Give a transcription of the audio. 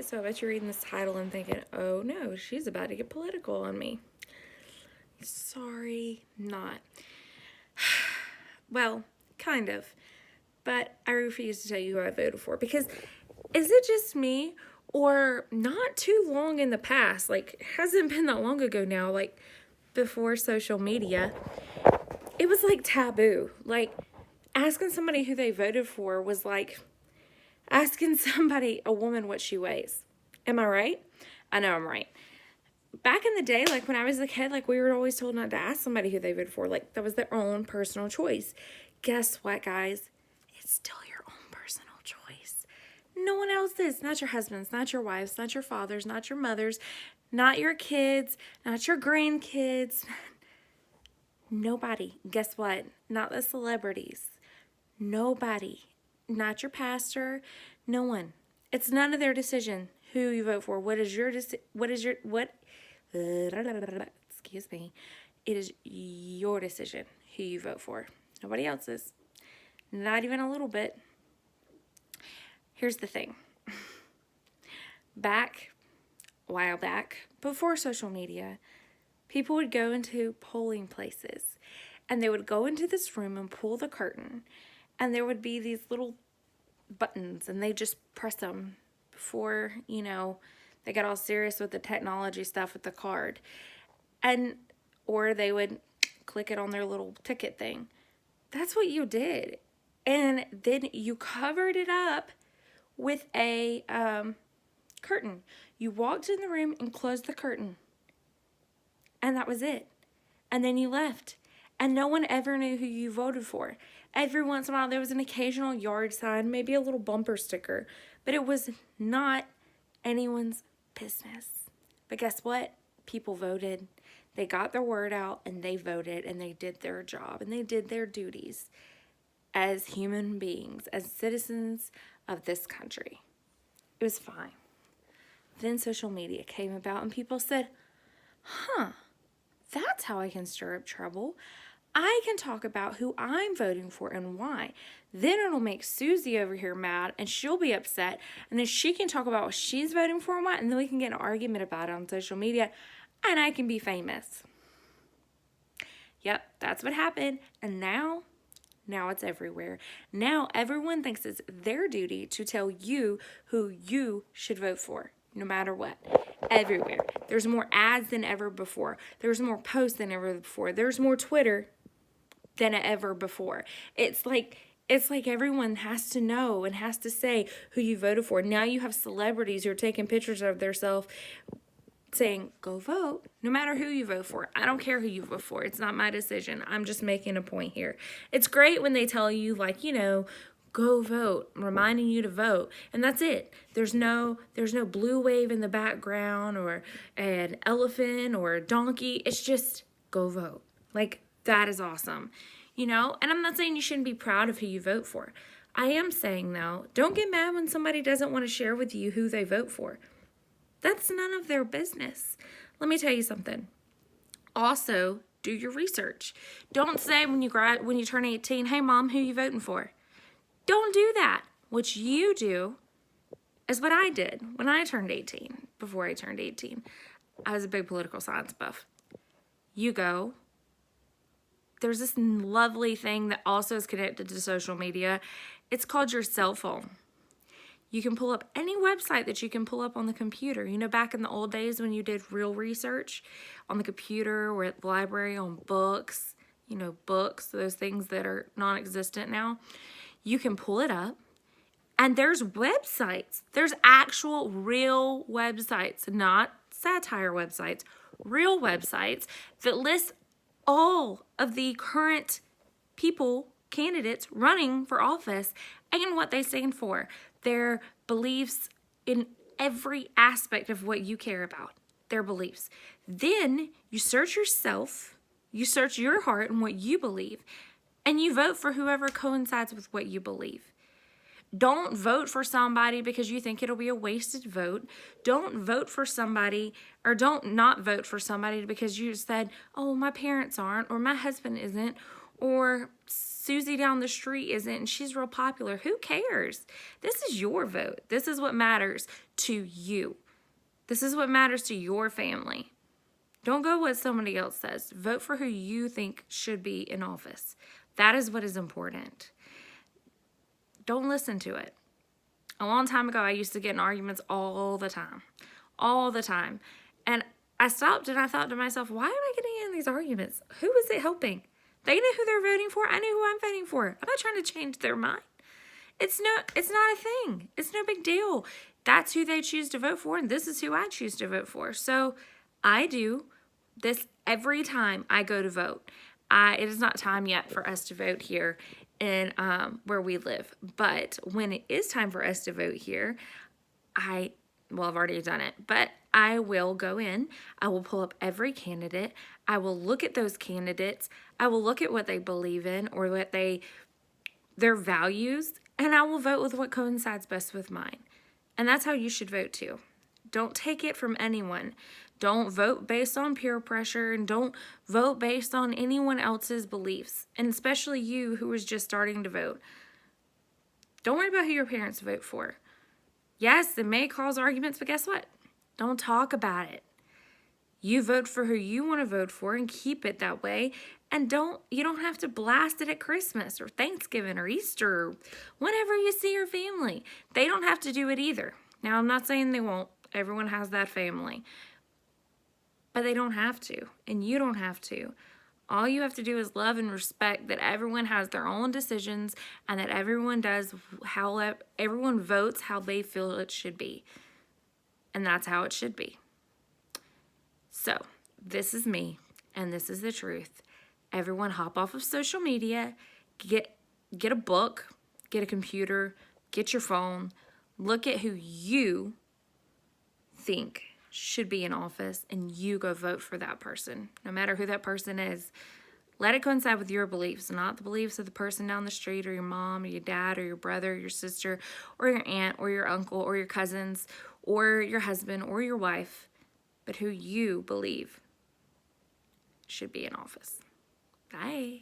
So I bet you're reading this title and thinking, oh no, she's about to get political on me. Sorry, not. Well, kind of. But I refuse to tell you who I voted for because is it just me or not too long in the past, like hasn't been that long ago now, like before social media, it was like taboo. Like asking somebody who they voted for was like asking somebody, a woman, what she weighs. Am I right? I know I'm right. Back in the day, like when I was a kid, like we were always told not to ask somebody who they voted for. Like that was their own personal choice. Guess what, guys? It's still your own personal choice. No one else's. Not your husband's, not your wife's, not your father's, not your mother's, not your kids, not your grandkids. Nobody. Guess what? Not the celebrities. Nobody. Not your pastor. No one. It's none of their decision who you vote for. Excuse me. It is your decision who you vote for. Nobody else's. Not even a little bit. Here's the thing. A while back, before social media, people would go into polling places and they would go into this room and pull the curtain and there would be these little buttons and they just press them before, they got all serious with the technology stuff with the card. Or they would click it on their little ticket thing. That's what you did. And then you covered it up with a curtain. You walked in the room and closed the curtain. And that was it. And then you left. And no one ever knew who you voted for. Every once in a while, there was an occasional yard sign, maybe a little bumper sticker. But it was not anyone's business. But guess what? People voted. They got their word out and they voted and they did their job and they did their duties as human beings, as citizens of this country. It was fine. Then social media came about and people said, that's how I can stir up trouble. I can talk about who I'm voting for and why. Then it'll make Susie over here mad and she'll be upset. And then she can talk about what she's voting for and why. And then we can get an argument about it on social media and I can be famous. Yep, that's what happened. And now it's everywhere. Now everyone thinks it's their duty to tell you who you should vote for, no matter what. Everywhere. There's more ads than ever before. There's more posts than ever before. There's more Twitter than ever before. It's like everyone has to know and has to say who you voted for. Now you have celebrities who are taking pictures of themselves saying, go vote, no matter who you vote for. I don't care who you vote for. It's not my decision. I'm just making a point here. It's great when they tell you, go vote, reminding you to vote. And that's it. There's no blue wave in the background or an elephant or a donkey. It's just go vote. That is awesome. And I'm not saying you shouldn't be proud of who you vote for. I am saying, though, don't get mad when somebody doesn't want to share with you who they vote for. That's none of their business. Let me tell you something. Also, do your research. Don't say when you turn 18, hey, Mom, who you voting for? Don't do that. What you do is what I did when I turned 18, before I turned 18. I was a big political science buff. You go. There's this lovely thing that also is connected to social media. It's called your cell phone. You can pull up any website that you can pull up on the computer. Back in the old days when you did real research on the computer or at the library on books, books, those things that are non-existent now, you can pull it up and there's websites. There's actual real websites, not satire websites, real websites that list all of the current candidates running for office and what they stand for, their beliefs in every aspect of what you care about, their beliefs. Then you search yourself, you search your heart and what you believe, and you vote for whoever coincides with what you believe. Don't vote for somebody because you think it'll be a wasted vote. Don't vote for somebody, or don't not vote for somebody because you said, oh, my parents aren't, or my husband isn't, or Susie down the street isn't and she's real popular. Who cares? This is your vote. This is what matters to you. This is what matters to your family. Don't go what somebody else says. Vote for who you think should be in office. That is what is important. Don't listen to it. A long time ago, I used to get in arguments all the time. All the time. And I stopped and I thought to myself, why am I getting in these arguments? Who is it helping? They know who they're voting for. I know who I'm voting for. I'm not trying to change their mind. It's not a thing. It's no big deal. That's who they choose to vote for, and this is who I choose to vote for. So I do this every time I go to vote. It is not time yet for us to vote here in where we live. But when it is time for us to vote here, I've already done it, but I will go in. I will pull up every candidate. I will look at those candidates. I will look at what they believe in or what their values, and I will vote with what coincides best with mine. And that's how you should vote too. Don't take it from anyone. Don't vote based on peer pressure, and don't vote based on anyone else's beliefs, and especially you who is just starting to vote. Don't worry about who your parents vote for. Yes, it may cause arguments, but guess what? Don't talk about it. You vote for who you want to vote for and keep it that way. And you don't have to blast it at Christmas or Thanksgiving or Easter or whenever you see your family. They don't have to do it either. Now, I'm not saying they won't. Everyone has that family. But they don't have to, and you don't have to. All you have to do is love and respect that everyone has their own decisions and that everyone votes how they feel it should be. And that's how it should be. So, this is me, and this is the truth. Everyone hop off of social media, get a book, get a computer, get your phone, look at who you think should be in office, and you go vote for that person, no matter who that person is. Let it coincide with your beliefs, not the beliefs of the person down the street or your mom or your dad or your brother or your sister or your aunt or your uncle or your cousins or your husband or your wife, but who you believe should be in office. Bye.